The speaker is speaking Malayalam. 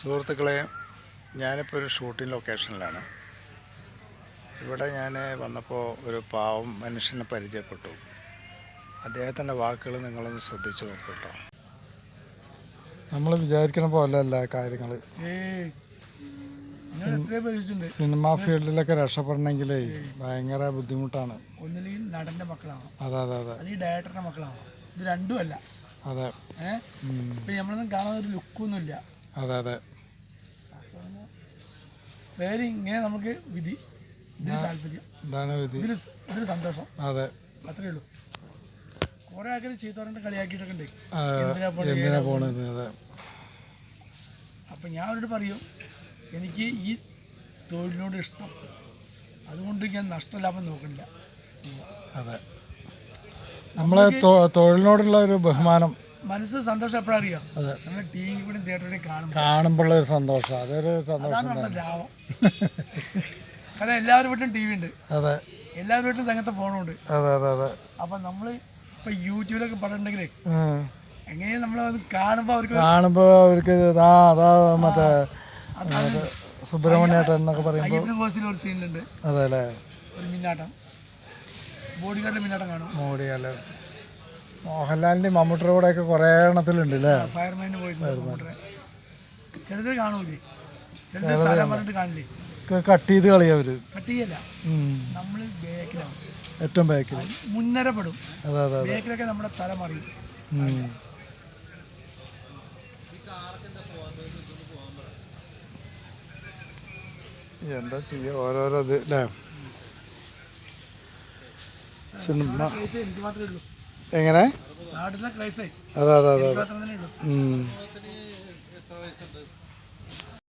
സുഹൃത്തുക്കളെ, ഞാനിപ്പോൾ ഒരു ഷൂട്ടിംഗ് ലൊക്കേഷനിലാണ്. ഇവിടെ ഞാൻ വന്നപ്പോൾ ഒരു പാവം മനുഷ്യനെ പരിചയപ്പെട്ടു. അദ്ദേഹത്തിൻ്റെ വാക്കുകൾ നിങ്ങളൊന്ന് ശ്രദ്ധിച്ചു നോക്കൂ കേട്ടോ. നമ്മൾ വിചാരിക്കണ പോലെയല്ല കാര്യങ്ങൾ. സിനിമാ ഫീൽഡിലൊക്കെ രക്ഷപ്പെടണമെങ്കിലേ ഭയങ്കര ബുദ്ധിമുട്ടാണ്. ഒന്നില്ലെങ്കിൽ നടൻ്റെ മക്കളാണ്, അതെ അതെ അതെ, അല്ലെങ്കിൽ ഡയറക്ടറുടെ മക്കളാണ്. ഇത് രണ്ടും അല്ല. അതെ. ഇപ്പം നമ്മളൊന്നും കാണാൻ ഒരു ലുക്കൊന്നുമില്ല. അതെ അതെ. ശരി, ഇങ്ങനെ നമുക്ക് വിധി, ഇതിന് താല്പര്യം, ഇതാണ് വിധി, ഇതിന് സന്തോഷം. അതെ, അത്രേ ഉള്ളൂ. കുറെ ആൾക്കാർ ചീത്തോറൻ്റെ കളിയാക്കിയിട്ടൊക്കെ ഉണ്ട്, എന്തിനാ പോണത്. അതെ. അപ്പം ഞാൻ അവരോട് പറയും, എനിക്ക് ഈ തൊഴിലിനോട് ഇഷ്ടം, അതുകൊണ്ട് ഞാൻ നഷ്ടലാഭം നോക്കണില്ല. അതെ, നമ്മളെ തൊഴിലിനോടുള്ള ഒരു ബഹുമാനം, മനസ്സ് സന്തോഷം എപ്പോഴാണ് അറിയാം? നമ്മൾ ടി വി കൂടെ തിയേറ്ററിൽ കാണുമ്പോഴുള്ള ഒരു സന്തോഷം, അതൊരു സന്തോഷം, നമ്മുടെ ലാഭം. കാരണം എല്ലാവരും വീട്ടിലും ടി വി ഉണ്ട്, അതെ, എല്ലാവരും വീട്ടിലും അങ്ങനത്തെ ഫോണുണ്ട്. അതെ അതെ അതെ. അപ്പം നമ്മൾ ഇപ്പം യൂട്യൂബിലൊക്കെ പടമുണ്ടെങ്കിലേ എങ്ങനെയും നമ്മൾ കാണുമ്പോൾ അവർക്ക് അതാ മറ്റേ സുബ്രഹ്മണ്യേട്ടൻ എന്നൊക്കെ പറയുമ്പോൾ കോഴ്സിൽ ഒരു സീനിലുണ്ട്. അതെ അല്ലേ, ഒരു മിന്നാട്ടം, ബോഡിഗാർഡിൻ്റെ മിന്നാട്ടം കാണും. മോഡിയല്ലേ, മോഹൻലാലിൻ്റെയും മമ്മൂട്ടിയുടെ കൂടെ ഒക്കെ കുറേ എണ്ണത്തിലുണ്ട് അല്ലേ. ഫയർമാന് പോയിട്ട് ചിലത് കാണൂലേ, ചിലത് തല പറഞ്ഞിട്ട് കാണില്ലേ, കട്ട് ചെയ്ത് കളിയാ അവര്. കട്ട് ചെയ്യല്ല, നമ്മൾ ബാക്കിലാണ്, ഏറ്റവും ബാക്കിൽ മുന്നരപ്പെടും. അതെ അതെ, ബാക്കിലൊക്കെ നമ്മുടെ തല മറിയും. എന്താ ചെയ്യുക, ഓരോരോ ഇത് അല്ലേ. സിനിമ എനിക്ക് മാത്രമേ ഉള്ളൂ എങ്ങനെ, നാട്ടിലെ ക്രൈസേ അതെ അതെ അതെ. മാത്രമേ ഉള്ളൂ.